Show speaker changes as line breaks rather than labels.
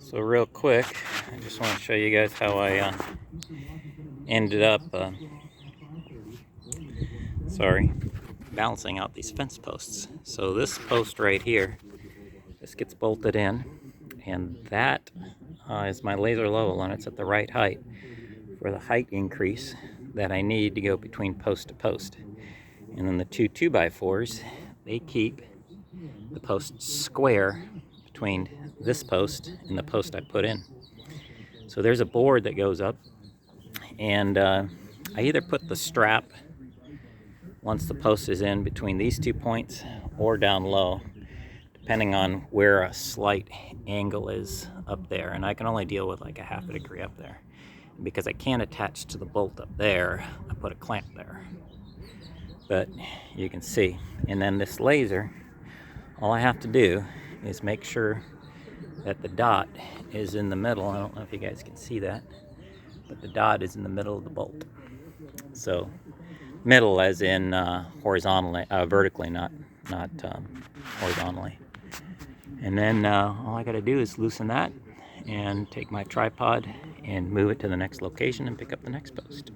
So real quick, I just want to show you guys how I ended up, balancing out these fence posts. So this post right here, this gets bolted in, and that is my laser level, and it's at the right height for the height increase that I need to go between post to post. And then the two 2x4s, they keep the post square between this post and the post I put in. So there's a board that goes up, and I either put the strap once the post is in between these 2 points or down low, depending on where a slight angle is up there. And I can only deal with like a half a degree up there. And because I can't attach to the bolt up there, I put a clamp there. But you can see. And then this laser, all I have to do is make sure that the dot is in the middle. I don't know if you guys can see that, but the dot is in the middle of the bolt. So middle as in horizontally, vertically, not horizontally. And then all I gotta do is loosen that and take my tripod and move it to the next location and pick up the next post.